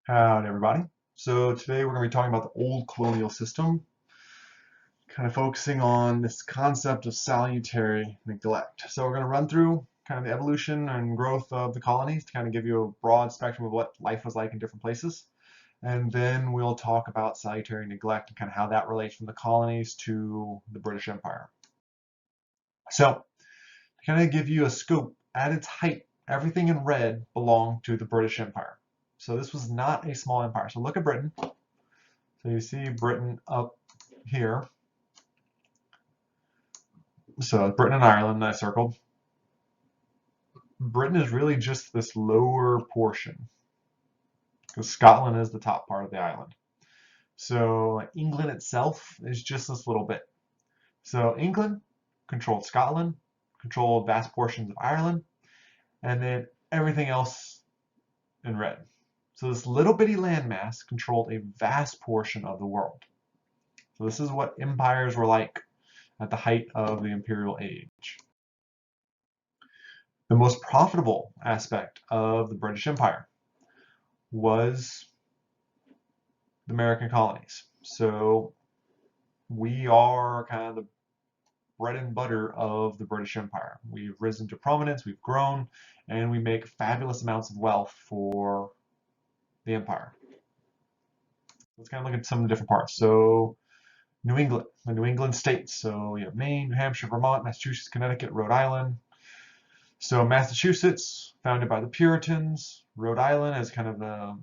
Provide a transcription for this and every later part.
Howdy, everybody. So today we're going to be talking about the old colonial system, kind of focusing on this concept of salutary neglect. So we're going to run through kind of the evolution and growth of the colonies to kind of give you a broad spectrum of what life was like in different places. And then we'll talk about salutary neglect and kind of how that relates from the colonies to the British Empire. So to kind of give you a scope, at its height, everything in red belonged to the British Empire. So this was not a small empire. So look at Britain. So you see Britain up here. So Britain and Ireland I circled. Britain is really just this lower portion because Scotland is the top part of the island. So like, England itself is just this little bit. So England controlled Scotland, controlled vast portions of Ireland, and then everything else in red. So this little bitty landmass controlled a vast portion of the world. So this is what empires were like at the height of the imperial age. The most profitable aspect of the British Empire was the American colonies. So we are kind of the bread and butter of the British Empire. We've risen to prominence, we've grown, and we make fabulous amounts of wealth for the empire. Let's kind of look at some of the different parts. So New England, the New England states. So you have Maine, New Hampshire, Vermont, Massachusetts, Connecticut, Rhode Island. So Massachusetts, founded by the Puritans. Rhode Island as kind of the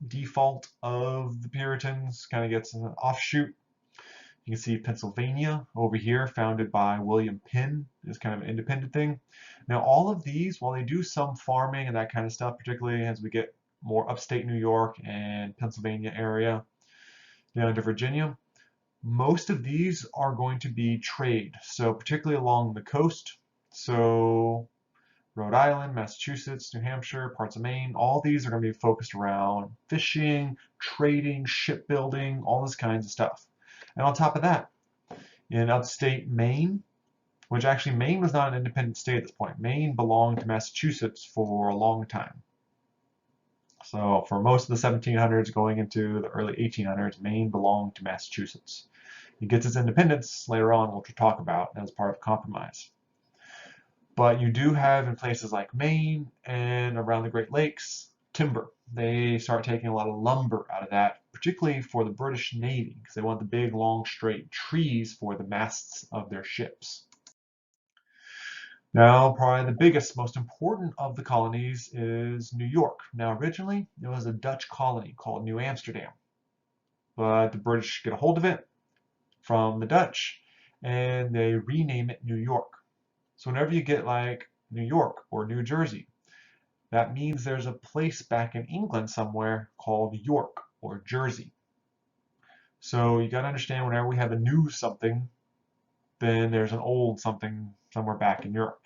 default of the Puritans, kind of gets an offshoot. You can see Pennsylvania over here, founded by William Penn, is kind of an independent thing. Now, all of these, while they do some farming and that kind of stuff, particularly as we get more upstate New York and Pennsylvania area down to Virginia, most of these are going to be trade. So particularly along the coast. So Rhode Island, Massachusetts, New Hampshire, parts of Maine, all these are going to be focused around fishing, trading, shipbuilding, all this kinds of stuff. And on top of that, in upstate Maine, which actually Maine was not an independent state at this point. Maine belonged to Massachusetts for a long time. So for most of the 1700s going into the early 1800s, Maine belonged to Massachusetts. It gets its independence later on, which we'll talk about as part of a compromise. But you do have in places like Maine and around the Great Lakes, timber. They start taking a lot of lumber out of that, particularly for the British Navy, because they want the big, long, straight trees for the masts of their ships. Now, probably the biggest, most important of the colonies is New York. Now, originally, it was a Dutch colony called New Amsterdam, but the British get a hold of it from the Dutch, and they rename it New York. So whenever you get like New York or New Jersey, that means there's a place back in England somewhere called York or Jersey. So you got to understand whenever we have a new something, then there's an old something somewhere back in Europe.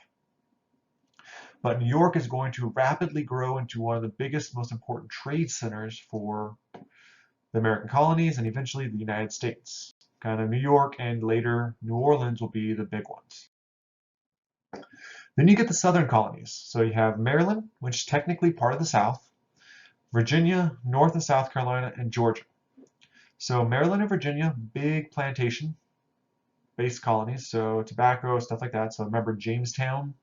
But New York is going to rapidly grow into one of the biggest, most important trade centers for the American colonies and eventually the United States. Kind of New York and later New Orleans will be the big ones. Then you get the southern colonies. So you have Maryland, which is technically part of the South, Virginia, North and South Carolina, and Georgia. So Maryland and Virginia, big plantation-based colonies, so tobacco, stuff like that. So remember Jamestown,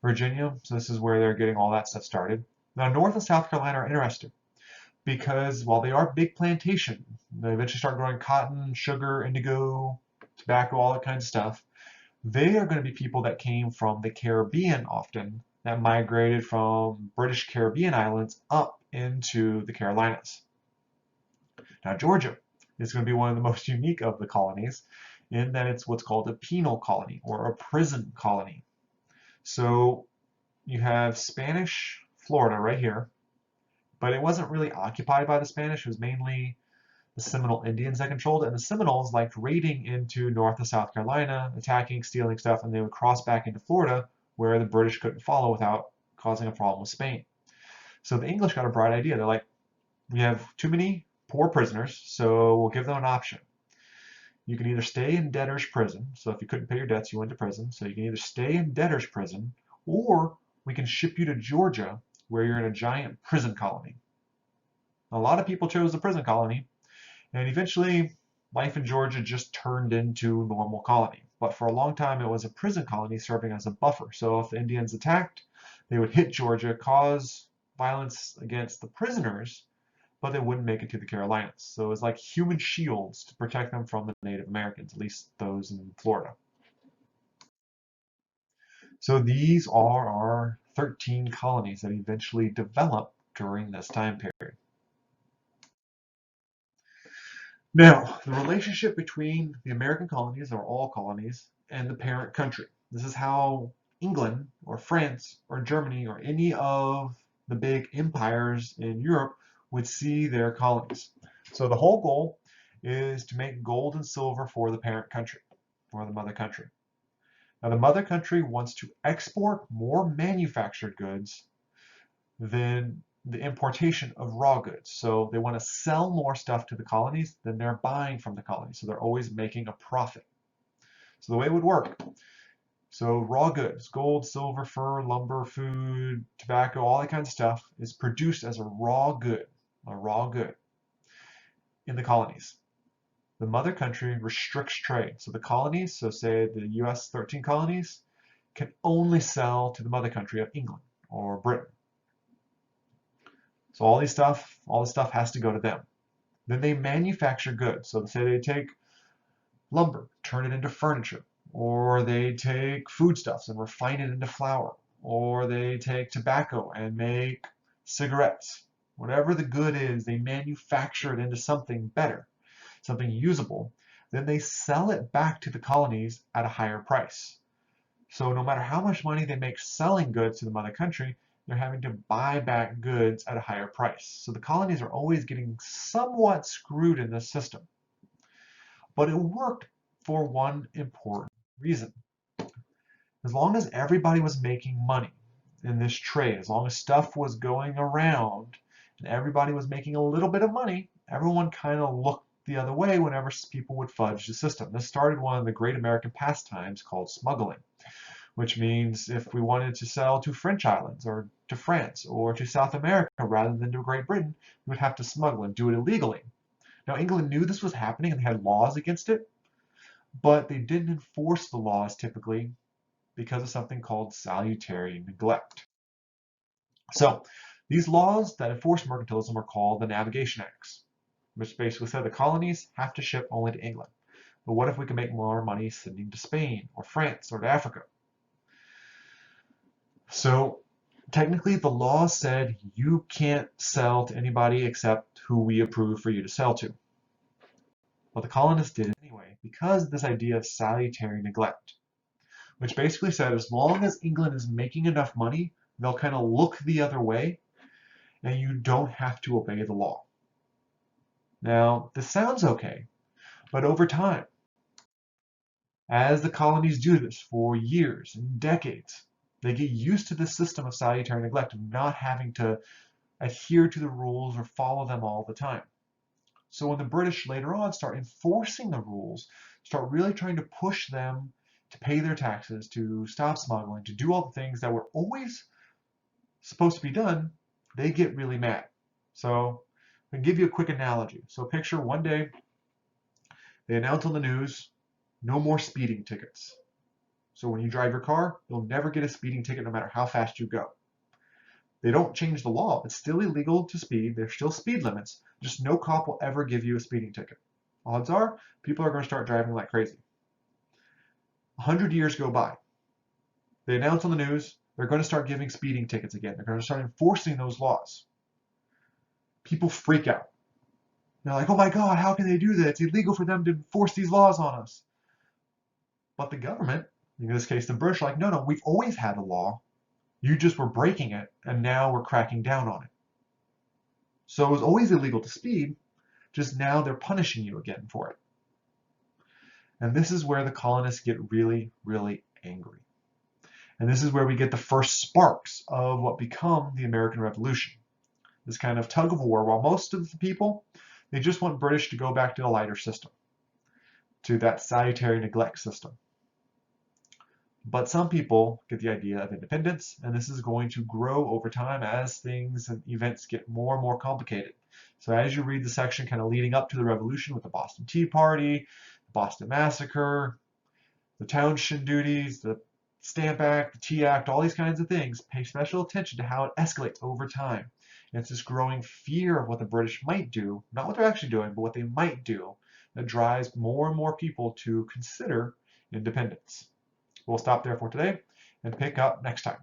Virginia. So this is where they're getting all that stuff started. Now North and South Carolina are interesting because while they are big plantation, they eventually start growing cotton, sugar, indigo, tobacco, all that kind of stuff. They are going to be people that came from the Caribbean often, that migrated from British Caribbean islands up into the Carolinas. Now Georgia is going to be one of the most unique of the colonies in that it's what's called a penal colony or a prison colony. So you have Spanish Florida right here, but it wasn't really occupied by the Spanish. It was mainly the Seminole Indians that controlled it, and the Seminoles liked raiding into North and South Carolina, attacking, stealing stuff, and they would cross back into Florida where the British couldn't follow without causing a problem with Spain. So the English got a bright idea. They're like, we have too many poor prisoners, so we'll give them an option. You can either stay in debtor's prison, so if you couldn't pay your debts, you went to prison, so you can either stay in debtor's prison, or we can ship you to Georgia, where you're in a giant prison colony. A lot of people chose the prison colony, and eventually life in Georgia just turned into normal colony. But for a long time, it was a prison colony serving as a buffer. So if the Indians attacked, they would hit Georgia, cause violence against the prisoners, but they wouldn't make it to the Carolinas. So it was like human shields to protect them from the Native Americans, at least those in Florida. So these are our 13 colonies that eventually developed during this time period. Now, the relationship between the American colonies, or all colonies, and the parent country. This is how England or France or Germany or any of the big empires in Europe would see their colonies. So the whole goal is to make gold and silver for the parent country, or the mother country. Now the mother country wants to export more manufactured goods than the importation of raw goods. So they want to sell more stuff to the colonies than they're buying from the colonies. So they're always making a profit. So the way it would work, so raw goods, gold, silver, fur, lumber, food, tobacco, all that kind of stuff is produced as a raw good in the colonies. The mother country restricts trade. So the colonies, so say the US 13 colonies, can only sell to the mother country of England or Britain. So all this stuff has to go to them. Then they manufacture goods. So say they take lumber, turn it into furniture, or they take foodstuffs and refine it into flour, or they take tobacco and make cigarettes. Whatever the good is, they manufacture it into something better, something usable. Then they sell it back to the colonies at a higher price. So no matter how much money they make selling goods to the mother country, they're having to buy back goods at a higher price. So the colonies are always getting somewhat screwed in this system. But it worked for one important reason. As long as everybody was making money in this trade, as long as stuff was going around and everybody was making a little bit of money, everyone kind of looked the other way whenever people would fudge the system. This started one of the great American pastimes called smuggling, which means if we wanted to sell to French islands or to France or to South America rather than to Great Britain, we would have to smuggle and do it illegally. Now, England knew this was happening and they had laws against it, but they didn't enforce the laws typically because of something called salutary neglect. So these laws that enforce mercantilism are called the Navigation Acts, which basically said the colonies have to ship only to England. But what if we can make more money sending to Spain or France or to Africa? So technically the law said you can't sell to anybody except who we approve for you to sell to. But the colonists did it anyway because of this idea of salutary neglect, which basically said as long as England is making enough money, they'll kind of look the other way and you don't have to obey the law. Now, this sounds okay, but over time, as the colonies do this for years and decades, they get used to this system of salutary neglect of not having to adhere to the rules or follow them all the time. So when the British later on start enforcing the rules, start really trying to push them to pay their taxes, to stop smuggling, to do all the things that were always supposed to be done, they get really mad. So I can give you a quick analogy. So picture one day they announce on the news, no more speeding tickets. So when you drive your car, you'll never get a speeding ticket no matter how fast you go. They don't change the law. It's still illegal to speed. There's still speed limits. Just no cop will ever give you a speeding ticket. Odds are people are going to start driving like crazy. 100 years go by. They announce on the news they're going to start giving speeding tickets again. They're going to start enforcing those laws. People freak out. They're like, oh my God, how can they do that? It's illegal for them to enforce these laws on us. But the government, in this case the British, are like, no, we've always had a law. You just were breaking it, and now we're cracking down on it. So it was always illegal to speed, just now they're punishing you again for it. And this is where the colonists get really, really angry. And this is where we get the first sparks of what become the American Revolution. This kind of tug of war, while most of the people, they just want British to go back to a lighter system, to that salutary neglect system. But some people get the idea of independence, and this is going to grow over time as things and events get more and more complicated. So as you read the section kind of leading up to the revolution with the Boston Tea Party, the Boston Massacre, the township duties, the Stamp Act, the Tea Act, all these kinds of things, pay special attention to how it escalates over time. And it's this growing fear of what the British might do, not what they're actually doing, but what they might do, that drives more and more people to consider independence. We'll stop there for today and pick up next time.